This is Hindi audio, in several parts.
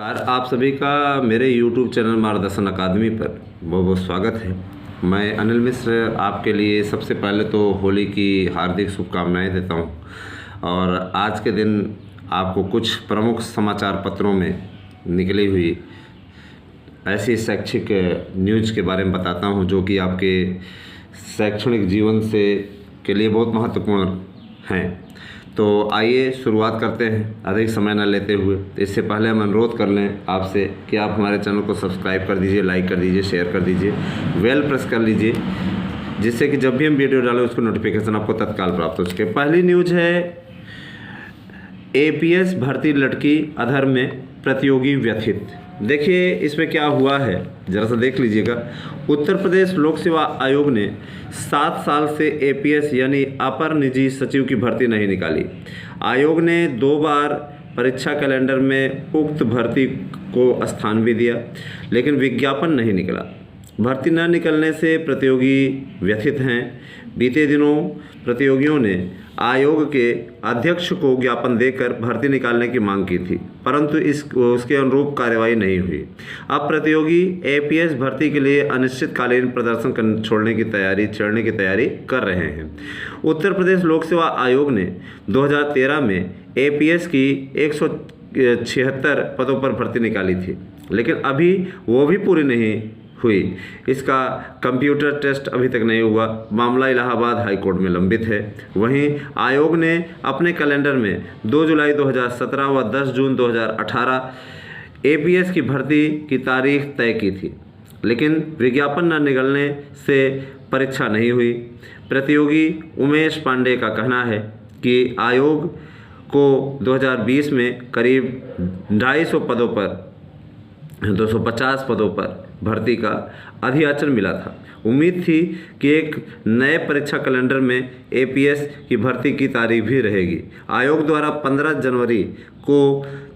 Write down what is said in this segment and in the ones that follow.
नमस्कार, आप सभी का मेरे YouTube चैनल मार्गदर्शन अकादमी पर बहुत बहुत स्वागत है। मैं अनिल मिश्र आपके लिए सबसे पहले तो होली की हार्दिक शुभकामनाएं देता हूं और आज के दिन आपको कुछ प्रमुख समाचार पत्रों में निकली हुई ऐसी शैक्षिक न्यूज़ के बारे में बताता हूं जो कि आपके शैक्षणिक जीवन से के लिए बहुत महत्वपूर्ण हैं। तो आइए शुरुआत करते हैं अधिक समय न लेते हुए। इससे पहले हम अनुरोध कर लें आपसे कि आप हमारे चैनल को सब्सक्राइब कर दीजिए, लाइक कर दीजिए, शेयर कर दीजिए, बेल प्रेस कर लीजिए, जिससे कि जब भी हम वीडियो डालें उसको नोटिफिकेशन आपको तत्काल प्राप्त हो सके। पहली न्यूज़ है APS भर्ती लड़की अधर में प्रतियोगी व्यथित। देखिए इसमें क्या हुआ है, ज़रा सा देख लीजिएगा। उत्तर प्रदेश लोक सेवा आयोग ने 7 साल से APS यानी अपर निजी सचिव की भर्ती नहीं निकाली। आयोग ने 2 बार परीक्षा कैलेंडर में उक्त भर्ती को स्थान भी दिया, लेकिन विज्ञापन नहीं निकला। भर्ती न निकलने से प्रतियोगी व्यथित हैं। बीते दिनों प्रतियोगियों ने आयोग के अध्यक्ष को ज्ञापन देकर भर्ती निकालने की मांग की थी, परंतु उसके अनुरूप कार्रवाई नहीं हुई। अब प्रतियोगी APS भर्ती के लिए अनिश्चितकालीन प्रदर्शन छेड़ने की तैयारी कर रहे हैं। उत्तर प्रदेश लोक सेवा आयोग ने 2013 में APS की 176 पदों पर भर्ती निकाली थी, लेकिन अभी वो भी पूरी नहीं हुई। इसका कंप्यूटर टेस्ट अभी तक नहीं हुआ। मामला इलाहाबाद हाई कोर्ट में लंबित है। वहीं आयोग ने अपने कैलेंडर में 2 जुलाई 2017 व 10 जून 2018 APS की भर्ती की तारीख तय की थी, लेकिन विज्ञापन न निकलने से परीक्षा नहीं हुई। प्रतियोगी उमेश पांडे का कहना है कि आयोग को 2020 में करीब 250 पदों पर 250 पदों पर भर्ती का अधियाचन मिला था। उम्मीद थी कि एक नए परीक्षा कैलेंडर में APS की भर्ती की तारीख भी रहेगी। आयोग द्वारा 15 जनवरी को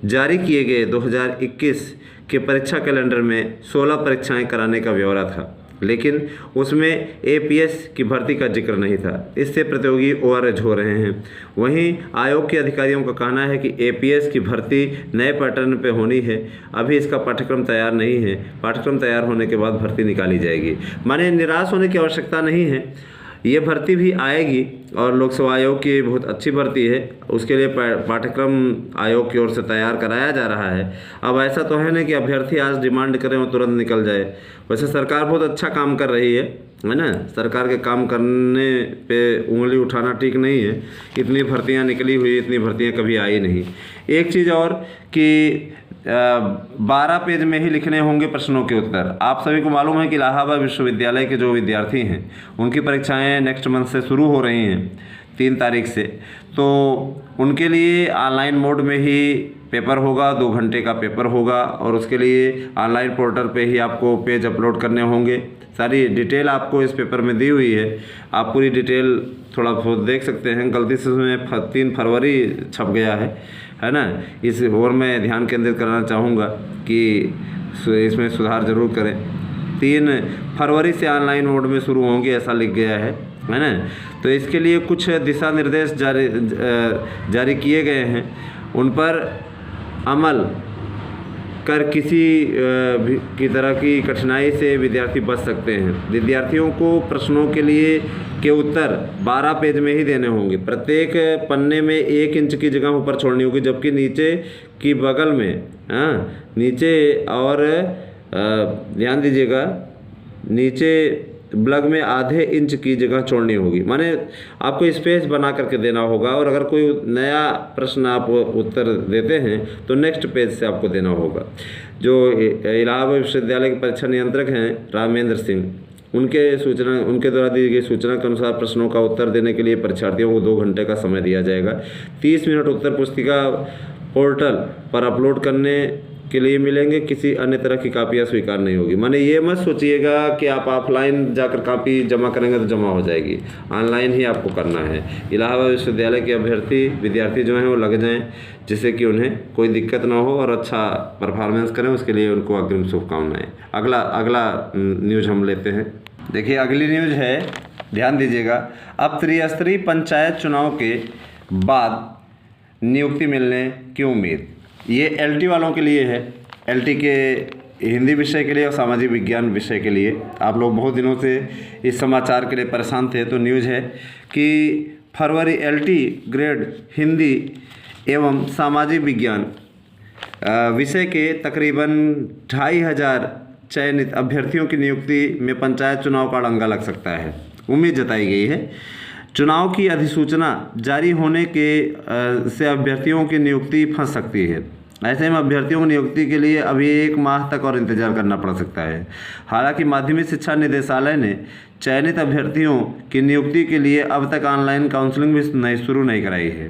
जारी किए गए 2021 के परीक्षा कैलेंडर में 16 परीक्षाएं कराने का ब्यौरा था, लेकिन उसमें APS की भर्ती का जिक्र नहीं था। इससे प्रतियोगी ORH हो रहे हैं। वहीं आयोग के अधिकारियों का कहना है कि APS की भर्ती नए पैटर्न पे होनी है। अभी इसका पाठ्यक्रम तैयार नहीं है। पाठ्यक्रम तैयार होने के बाद भर्ती निकाली जाएगी। माने निराश होने की आवश्यकता नहीं है, ये भर्ती भी आएगी और लोक सेवा आयोग की बहुत अच्छी भर्ती है। उसके लिए पाठ्यक्रम आयोग की ओर से तैयार कराया जा रहा है। अब ऐसा तो है ना कि अभ्यर्थी आज डिमांड करें और तुरंत निकल जाए। वैसे सरकार बहुत अच्छा काम कर रही है ना। सरकार के काम करने पे उंगली उठाना ठीक नहीं है। इतनी भर्तियां निकली हुई, इतनी भर्तियां कभी आई नहीं। एक चीज़ और कि 12 पेज में ही लिखने होंगे प्रश्नों के उत्तर। आप सभी को मालूम है कि इलाहाबाद विश्वविद्यालय के जो विद्यार्थी हैं उनकी परीक्षाएं नेक्स्ट मंथ से शुरू हो रही हैं, 3 तारीख से। तो उनके लिए ऑनलाइन मोड में ही पेपर होगा, 2 घंटे का पेपर होगा और उसके लिए ऑनलाइन पोर्टल पे ही आपको पेज अपलोड करने होंगे। सारी डिटेल आपको इस पेपर में दी हुई है। आप पूरी डिटेल थोड़ा बहुत देख सकते हैं। गलती से उसमें 3 फरवरी छप गया है ना। इस ओर मैं ध्यान केंद्रित करना चाहूँगा कि इसमें सुधार जरूर करें। 3 फरवरी से ऑनलाइन मोड में शुरू होंगे ऐसा लिख गया है ना। तो इसके लिए कुछ दिशा निर्देश जारी किए गए हैं, उन पर अमल कर किसी की तरह की कठिनाई से विद्यार्थी बच सकते हैं। विद्यार्थियों को प्रश्नों के उत्तर 12 पेज में ही देने होंगे। प्रत्येक पन्ने में 1 इंच की जगह ऊपर छोड़नी होगी, जबकि नीचे की बगल में नीचे और ध्यान दीजिएगा, नीचे ब्लग में आधे इंच की जगह छोड़नी होगी। माने आपको स्पेस बना करके देना होगा। और अगर कोई नया प्रश्न आप उत्तर देते हैं तो नेक्स्ट पेज से आपको देना होगा। जो इलाहाबाद विश्वविद्यालय के परीक्षा नियंत्रक हैं रामेंद्र सिंह, उनके द्वारा दी गई सूचना के अनुसार प्रश्नों का उत्तर देने के लिए परीक्षार्थियों को 2 घंटे का समय दिया जाएगा। 30 मिनट उत्तर पुस्तिका पोर्टल पर अपलोड करने के लिए मिलेंगे। किसी अन्य तरह की कापियाँ स्वीकार नहीं होगी। माने ये मत सोचिएगा कि आप ऑफलाइन जाकर कापी जमा करेंगे तो जमा हो जाएगी। ऑनलाइन ही आपको करना है। इलाहाबाद विश्वविद्यालय के विद्यार्थी जो हैं वो लग जाएं, जिससे कि उन्हें कोई दिक्कत ना हो और अच्छा परफॉर्मेंस करें। उसके लिए उनको अग्रिम शुभकामनाएँ। अगला न्यूज़ हम लेते हैं। देखिए अगली न्यूज़ है, ध्यान दीजिएगा। अब त्रिस्तरीय पंचायत चुनाव के बाद नियुक्ति मिलने की उम्मीद। ये LT वालों के लिए है। एलटी के हिंदी विषय के लिए और सामाजिक विज्ञान विषय के लिए आप लोग बहुत दिनों से इस समाचार के लिए परेशान थे। तो न्यूज़ है कि फरवरी एलटी ग्रेड हिंदी एवं सामाजिक विज्ञान विषय के तकरीबन 2500 चयनित अभ्यर्थियों की नियुक्ति में पंचायत चुनाव का अड़ंगा लग सकता है। उम्मीद जताई गई है चुनाव की अधिसूचना जारी होने के से अभ्यर्थियों की नियुक्ति फंस सकती है। ऐसे में अभ्यर्थियों की नियुक्ति के लिए अभी 1 माह तक और इंतजार करना पड़ सकता है। हालांकि माध्यमिक शिक्षा निदेशालय ने चयनित अभ्यर्थियों की नियुक्ति के लिए अब तक ऑनलाइन काउंसलिंग भी शुरू नहीं कराई है।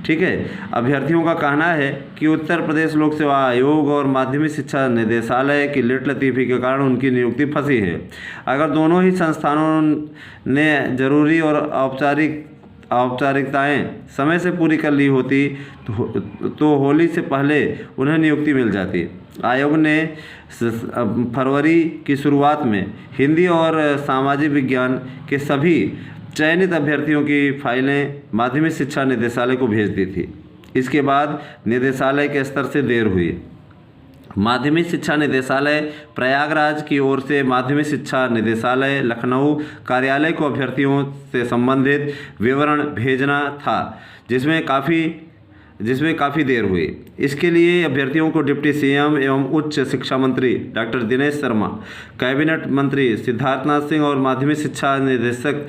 ठीक है, अभ्यर्थियों का कहना है कि उत्तर प्रदेश लोक सेवा आयोग और माध्यमिक शिक्षा निदेशालय की लेट लतीफ़ी के कारण उनकी नियुक्ति फंसी है। अगर दोनों ही संस्थानों ने जरूरी और औपचारिकताएं समय से पूरी कर ली होती तो होली से पहले उन्हें नियुक्ति मिल जाती। आयोग ने फरवरी की शुरुआत में हिंदी और सामाजिक विज्ञान के सभी चयनित अभ्यर्थियों की फाइलें माध्यमिक शिक्षा निदेशालय को भेज दी थी। इसके बाद निदेशालय के स्तर से देर हुई। माध्यमिक शिक्षा निदेशालय प्रयागराज की ओर से माध्यमिक शिक्षा निदेशालय लखनऊ कार्यालय को अभ्यर्थियों से संबंधित विवरण भेजना था, जिसमें काफ़ी देर हुई। इसके लिए अभ्यर्थियों को डिप्टी सीएम एवं उच्च शिक्षा मंत्री डॉक्टर दिनेश शर्मा, कैबिनेट मंत्री सिद्धार्थनाथ सिंह और माध्यमिक शिक्षा निदेशक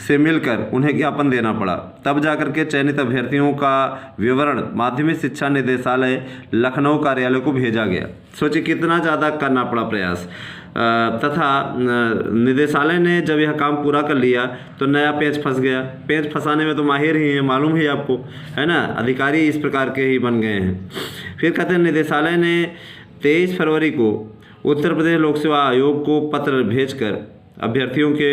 से मिलकर उन्हें ज्ञापन देना पड़ा। तब जाकर के चयनित अभ्यर्थियों का विवरण माध्यमिक शिक्षा निदेशालय लखनऊ कार्यालय को भेजा गया। सोचिए कितना ज़्यादा करना पड़ा प्रयास। तथा निदेशालय ने जब यह काम पूरा कर लिया तो नया पेंच फंस गया। पेंच फंसाने में तो माहिर ही हैं, मालूम ही आपको, है ना, अधिकारी इस प्रकार के ही बन गए हैं। फिर कहते हैं निदेशालय ने 23 फरवरी को उत्तर प्रदेश लोक सेवा आयोग को पत्र भेजकर अभ्यर्थियों के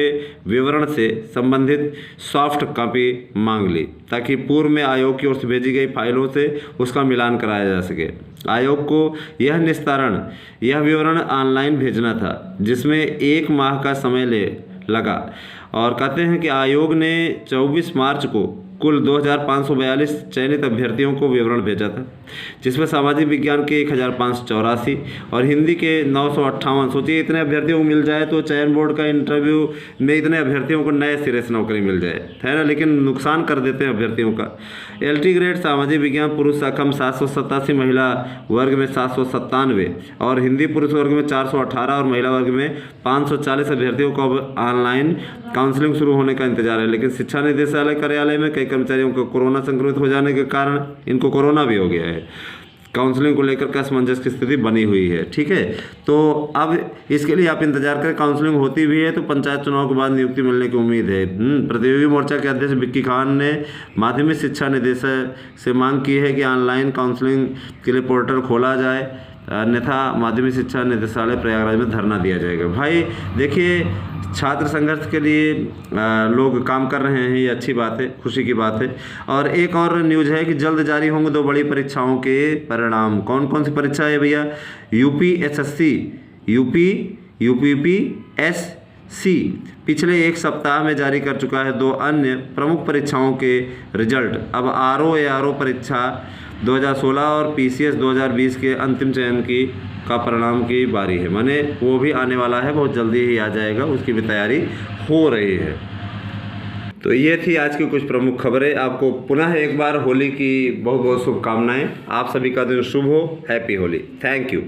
विवरण से संबंधित सॉफ्ट कॉपी मांग ली, ताकि पूर्व में आयोग की ओर से भेजी गई फाइलों से उसका मिलान कराया जा सके। आयोग को यह विवरण ऑनलाइन भेजना था, जिसमें 1 माह का समय लगा। और कहते हैं कि आयोग ने 24 मार्च को कुल 2542 चयनित अभ्यर्थियों को विवरण भेजा था, जिसमें सामाजिक विज्ञान के 1584 और हिंदी के 958। सोचिए इतने अभ्यर्थियों को मिल जाए तो चयन बोर्ड का इंटरव्यू में इतने अभ्यर्थियों को नए सिरे से नौकरी मिल जाए, है ना, लेकिन नुकसान कर देते हैं अभ्यर्थियों का। एलटी ग्रेड सामाजिक विज्ञान पुरुष शाखा 787, महिला वर्ग में 797 और हिंदी पुरुष वर्ग में 418 और महिला वर्ग में 540 अभ्यर्थियों को अब ऑनलाइन काउंसलिंग शुरू होने का इंतजार है। लेकिन शिक्षा निदेशालय कार्यालय में कई कर्मचारियों को कोरोना संक्रमित हो जाने के कारण इनको कोरोना भी हो गया है। काउंसलिंग को लेकर का असमंजस की स्थिति बनी हुई है। ठीक है, तो अब इसके लिए आप इंतजार करें। काउंसलिंग होती भी है तो पंचायत चुनाव के बाद नियुक्ति मिलने की उम्मीद है। प्रतियोगी मोर्चा के अध्यक्ष विक्की खान ने माध्यमिक शिक्षा निदेशक से मांग की है कि ऑनलाइन काउंसलिंग के लिए पोर्टल खोला जाए, अन्यथा माध्यमिक शिक्षा निदेशालय प्रयागराज में धरना दिया जाएगा। भाई देखिए, छात्र संघर्ष के लिए लोग काम कर रहे हैं, ये अच्छी बात है, खुशी की बात है। और एक और न्यूज़ है कि जल्द जारी होंगे 2 बड़ी परीक्षाओं के परिणाम। कौन कौन सी परीक्षा है भैया? यूपीएससी, यूपीपीएससी पिछले 1 सप्ताह में जारी कर चुका है 2 अन्य प्रमुख परीक्षाओं के रिजल्ट। अब आरओ परीक्षा 2016 और पीसीएस 2020 के अंतिम चयन का परिणाम की बारी है। माने वो भी आने वाला है, बहुत जल्दी ही आ जाएगा, उसकी भी तैयारी हो रही है। तो ये थी आज की कुछ प्रमुख खबरें। आपको पुनः एक बार होली की बहुत बहुत शुभकामनाएं। आप सभी का दिन शुभ हो। हैप्पी होली। Thank you.